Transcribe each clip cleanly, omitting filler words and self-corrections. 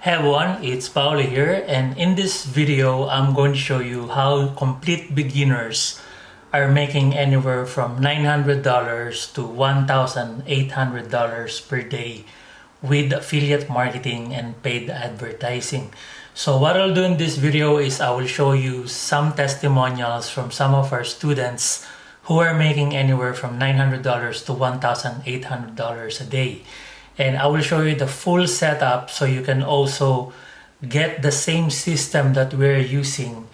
Hey everyone, it's Paolo here, and in this video I'm going to show you how complete beginners are making anywhere from $900 to $1,800 per day with affiliate marketing and paid advertising. So what I'll do in this video is I will show you some testimonials from some of our students who are making anywhere from $900 to $1,800 a day. And I will show you the full setup so you can also get the same system that we're using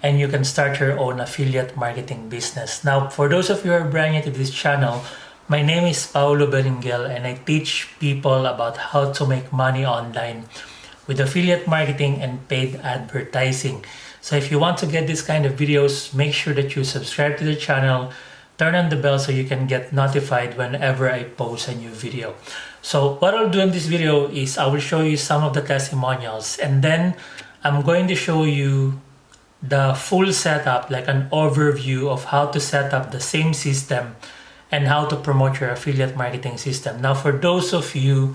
and you can start your own affiliate marketing business. Now, for those of you who are brand new to this channel, my name is Paolo Beringel and I teach people about how to make money online with affiliate marketing and paid advertising. So if you want to get this kind of videos, make sure that you subscribe to the channel, turn on the bell so you can get notified whenever I post a new video. So what I'll do in this video is I will show you some of the testimonials and then I'm going to show you the full setup, like an overview of how to set up the same system and how to promote your affiliate marketing system. Now, for those of you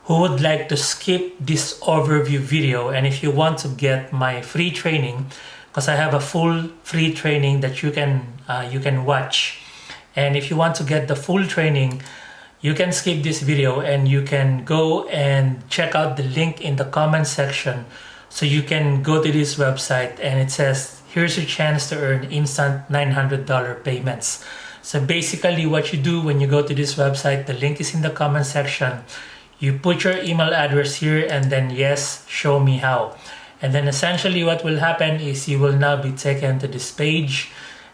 who would like to skip this overview video and if you want to get my free training, because I have a full free training that you can watch, and if you want to get the full training, you can skip this video and you can go and check out the link in the comment section. So you can go to this website and it says, here's your chance to earn instant $900 payments. So basically what you do when you go to this website, the link is in the comment section. You put your email address here and then yes, show me how. And then essentially what will happen is you will now be taken to this page.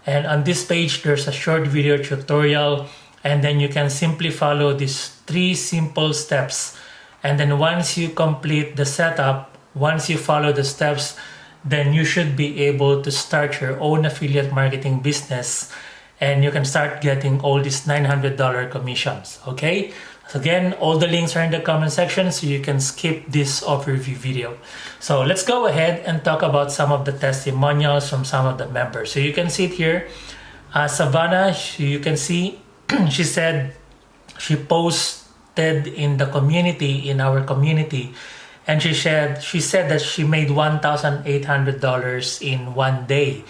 And on this page, there's a short video tutorial. And then you can simply follow these 3 simple steps. And then once you complete the setup, once you follow the steps, then you should be able to start your own affiliate marketing business and you can start getting all these $900 commissions, okay? So again, all the links are in the comment section so you can skip this overview video. So let's go ahead and talk about some of the testimonials from some of the members. So you can see it here. Savannah, you can see, she said she posted in the community, in our community, and she said that she made $1,800 in one day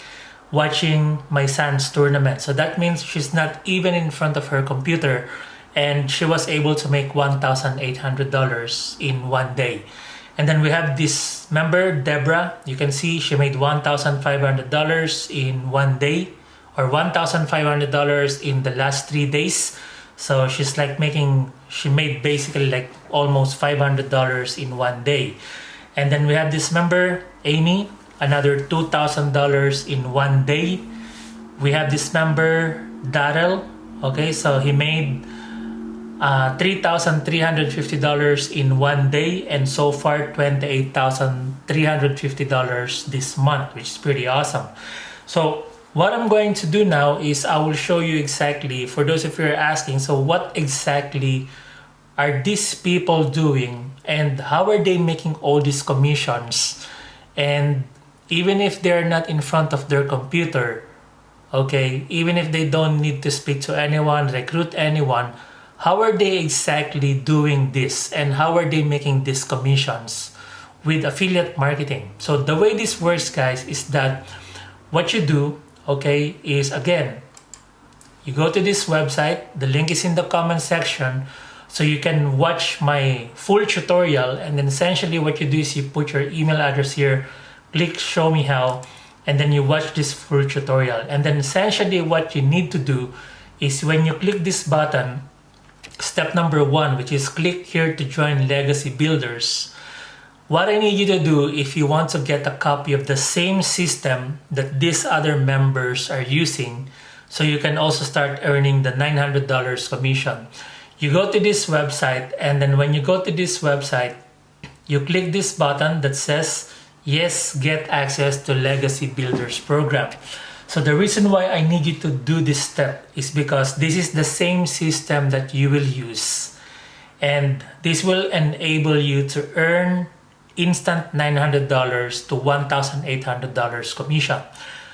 watching my son's tournament. So that means she's not even in front of her computer and she was able to make $1,800 in one day. And then we have this member, Deborah. You can see she made $1,500 in one day, or $1,500 in the last 3 days. So she's like she made basically like almost $500 in one day. And then we have this member, Amy, another $2,000 in one day. We have this member, Darrell. Okay, so he made $3,350 in one day, and so far $28,350 this month, which is pretty awesome. So what I'm going to do now is I will show you exactly, for those of you who are asking, so what exactly are these people doing and how are they making all these commissions? And even if they're not in front of their computer, okay, even if they don't need to speak to anyone, recruit anyone, how are they exactly doing this and how are they making these commissions with affiliate marketing? So the way this works, guys, is that what you do, okay, is again, you go to this website, the link is in the comment section, so you can watch my full tutorial, and then essentially what you do is you put your email address here, click show me how, and then you watch this full tutorial. And then essentially what you need to do is when you click this button, step number 1, which is click here to join Legacy Builders. What I need you to do if you want to get a copy of the same system that these other members are using, so you can also start earning the $900 commission. You go to this website, and then when you go to this website, you click this button that says, yes, get access to Legacy Builders program. So the reason why I need you to do this step is because this is the same system that you will use. And this will enable you to earn instant $900 to $1,800 commission.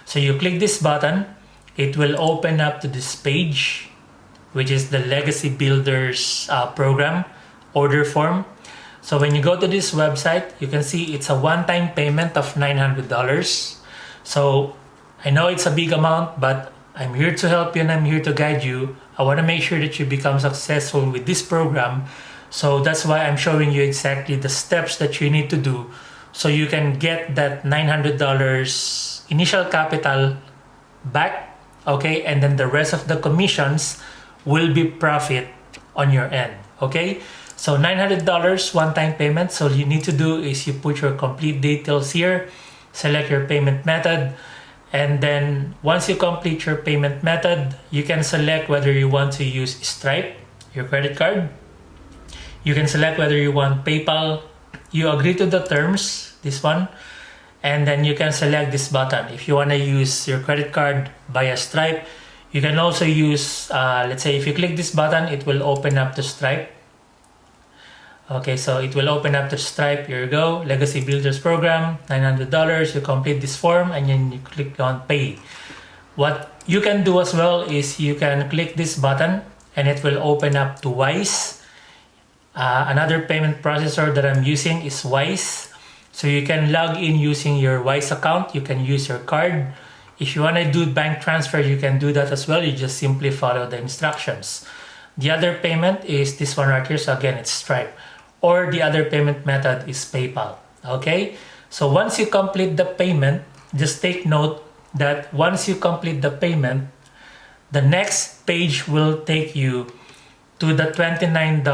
So you click this button, it will open up to this page, which is the Legacy Builders program order form. So when you go to this website, you can see it's a one-time payment of $900. So I know it's a big amount, but I'm here to help you and I'm here to guide you. I want to make sure that you become successful with this program. So that's why I'm showing you exactly the steps that you need to do so you can get that $900 initial capital back, okay? And then the rest of the commissions will be profit on your end, okay? So $900 one-time payment. So you need to do is you put your complete details here, select your payment method, and then once you complete your payment method, you can select whether you want to use Stripe, your credit card. You can select whether you want PayPal. You agree to the terms, this one, and then you can select this button. If you want to use your credit card via Stripe, you can also use, let's say if you click this button, it will open up the Stripe. Okay, so it will open up the Stripe. Here you go, Legacy Builders Program, $900. You complete this form and then you click on Pay. What you can do as well is you can click this button and it will open up to Wise. Another payment processor that I'm using is Wise. So you can log in using your Wise account. You can use your card. If you want to do bank transfer, you can do that as well. You just simply follow the instructions. The other payment is this one right here. So again, it's Stripe. Or the other payment method is PayPal. Okay? So once you complete the payment, just take note that once you complete the payment, the next page will take you to the $29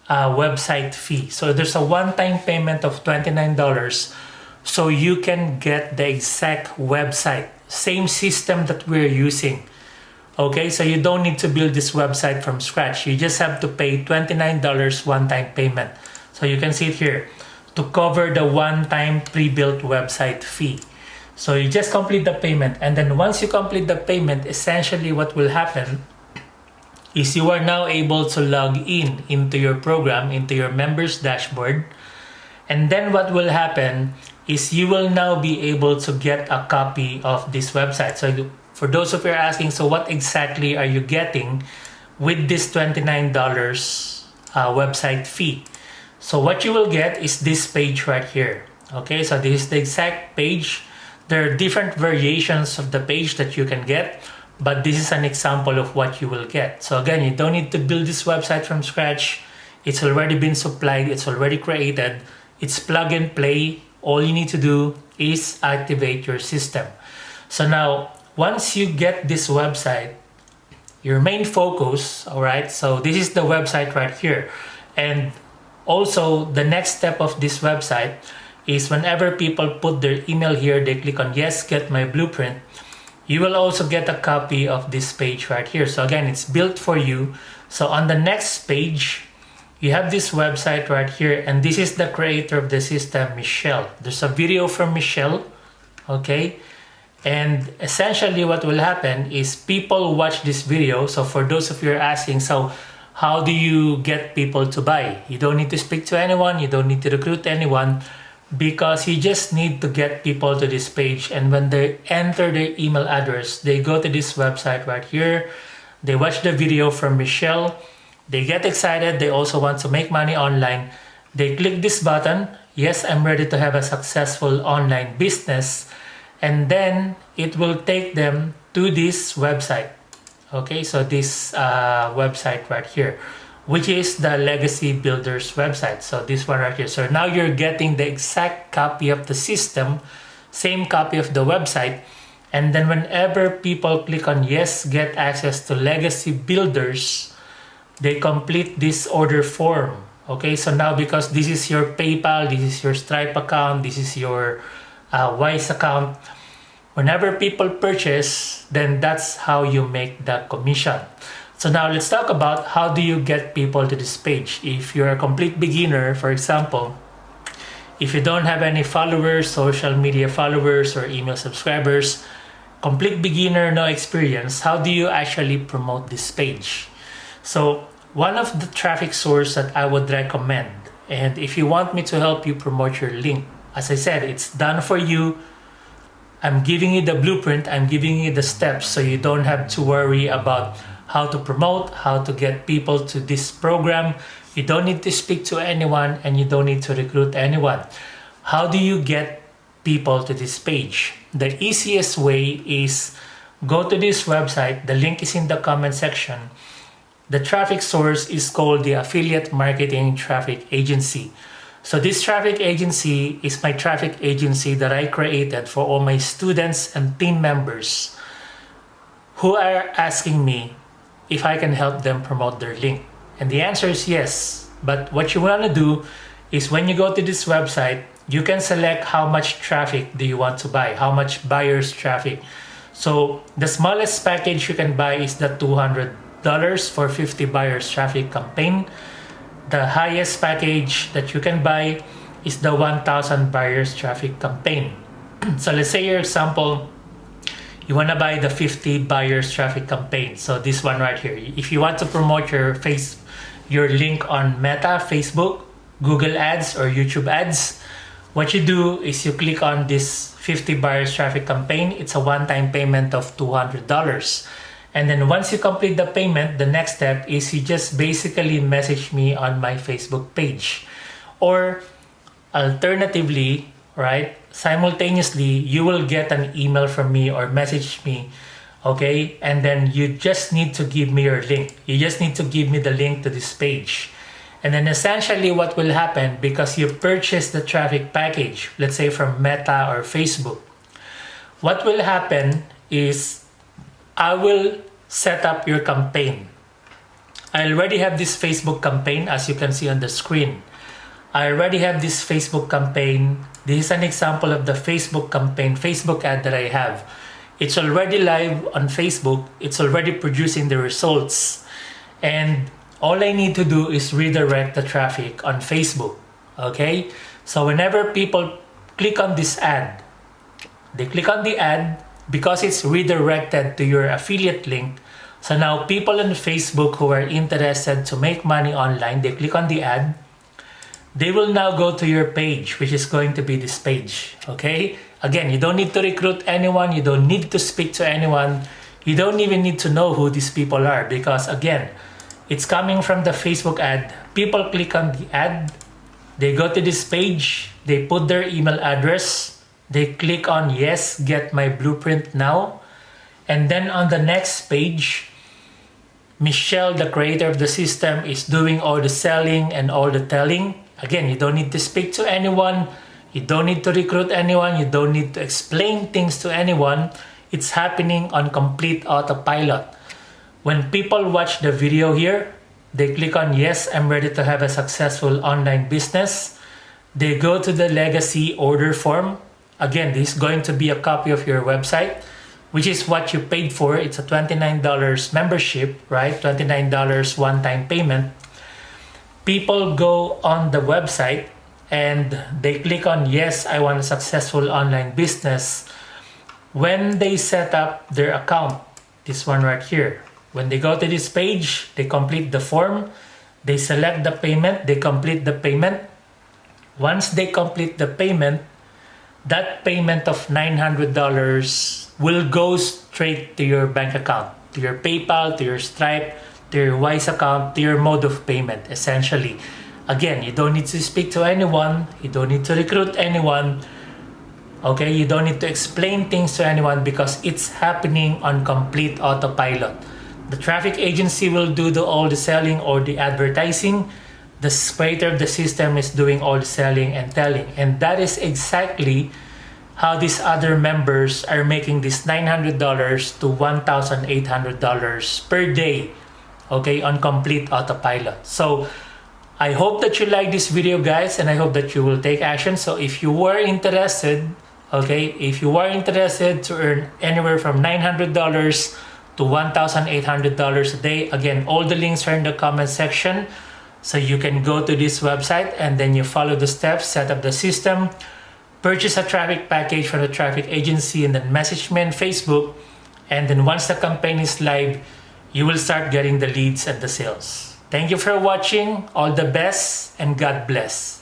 website fee. So there's a one-time payment of $29 so you can get the exact website, same system that we're using. Okay, so you don't need to build this website from scratch. You just have to pay $29 one-time payment. So you can see it here, to cover the one-time pre-built website fee. So you just complete the payment, and then once you complete the payment, essentially what will happen is you are now able to log in into your program, into your members dashboard. And then what will happen is you will now be able to get a copy of this website. So for those of you asking, so what exactly are you getting with this $29 website fee? So what you will get is this page right here. Okay, so this is the exact page. There are different variations of the page that you can get, but this is an example of what you will get. So again, you don't need to build this website from scratch. It's already been supplied. It's already created. It's plug and play. All you need to do is activate your system. So now, once you get this website, your main focus, all right, so this is the website right here. And also the next step of this website is whenever people put their email here, they click on yes, get my blueprint, you will also get a copy of this page right here. So again, it's built for you. So on the next page, you have this website right here, and this is the creator of the system, Michelle. There's a video from Michelle, okay? And essentially what will happen is people watch this video. So for those of you who are asking, so how do you get people to buy? You don't need to speak to anyone. You don't need to recruit anyone, because you just need to get people to this page. And when they enter their email address, they go to this website right here. They watch the video from Michelle. They get excited. They also want to make money online. They click this button. Yes, I'm ready to have a successful online business. And then it will take them to this website. Okay, so this website right here, which is the Legacy Builders website. So this one right here. So now you're getting the exact copy of the system, same copy of the website. And then whenever people click on yes, get access to Legacy Builders, they complete this order form. Okay, so now because this is your PayPal, this is your Stripe account, this is your Wise account, whenever people purchase, then that's how you make the commission. So now let's talk about how do you get people to this page. If you're a complete beginner, for example, if you don't have any followers, social media followers, or email subscribers, complete beginner, no experience, how do you actually promote this page? So one of the traffic source that I would recommend, and if you want me to help you promote your link, as I said, it's done for you. I'm giving you the blueprint, I'm giving you the steps, so you don't have to worry about how to promote, how to get people to this program, You don't need to speak to anyone and you don't need to recruit anyone. How do you get people to this page? The easiest way is go to this website. The link is in the comment section. The traffic source is called the Affiliate Marketing Traffic Agency. So this traffic agency is my traffic agency that I created for all my students and team members who are asking me if I can help them promote their link. And the answer is yes. But what you want to do is when you go to this website, you can select how much traffic do you want to buy, how much buyers traffic. So the smallest package you can buy is the $200 for 50 buyers traffic campaign. The highest package that you can buy is the 1,000 buyers traffic campaign. So let's say your example, you want to buy the 50 buyers traffic campaign. So this one right here. If you want to promote your link on Meta, Facebook, Google Ads, or YouTube Ads, what you do is you click on this 50 buyers traffic campaign. It's a one-time payment of $200. And then once you complete the payment, the next step is you just basically message me on my Facebook page. Or alternatively, right, simultaneously, you will get an email from me or message me, okay? And then you just need to give me your link. You just need to give me the link to this page. And then essentially what will happen, because you purchased the traffic package, let's say from Meta or Facebook, what will happen is I will set up your campaign. I already have this Facebook campaign, as you can see on the screen. I already have this Facebook campaign. This is an example of the Facebook campaign, Facebook ad that I have. It's already live on Facebook. It's already producing the results. And all I need to do is redirect the traffic on Facebook, okay? So whenever people click on this ad, they click on the ad, because it's redirected to your affiliate link. So now people on Facebook who are interested to make money online, they click on the ad. They will now go to your page, which is going to be this page, okay? Again, you don't need to recruit anyone. You don't need to speak to anyone. You don't even need to know who these people are, because again, it's coming from the Facebook ad. People click on the ad. They go to this page. They put their email address. They click on yes, get my blueprint now. And then on the next page, Michelle, the creator of the system, is doing all the selling and all the telling. Again, you don't need to speak to anyone. You don't need to recruit anyone. You don't need to explain things to anyone. It's happening on complete autopilot. When people watch the video here, they click on yes, I'm ready to have a successful online business. They go to the legacy order form. Again, this is going to be a copy of your website, which is what you paid for. It's a $29 membership, right? $29 one-time payment. People go on the website and they click on, yes, I want a successful online business. When they set up their account, this one right here, when they go to this page, they complete the form, they select the payment, they complete the payment. Once they complete the payment, that payment of $900 will go straight to your bank account, to your PayPal, to your Stripe, to your Wise account, to your mode of payment, essentially. Again, you don't need to speak to anyone. You don't need to recruit anyone. Okay, you don't need to explain things to anyone because it's happening on complete autopilot. The traffic agency will do all the selling or the advertising. The creator of the system is doing all the selling and telling. And that is exactly how these other members are making this $900 to $1,800 per day, okay, on complete autopilot. So I hope that you like this video, guys, and I hope that you will take action. So if you were interested, okay, if you are interested to earn anywhere from $900 to $1,800 a day, again, all the links are in the comment section. So you can go to this website and then you follow the steps, set up the system, purchase a traffic package from the traffic agency, and then message me on Facebook. And then once the campaign is live, you will start getting the leads and the sales. Thank you for watching. All the best and God bless.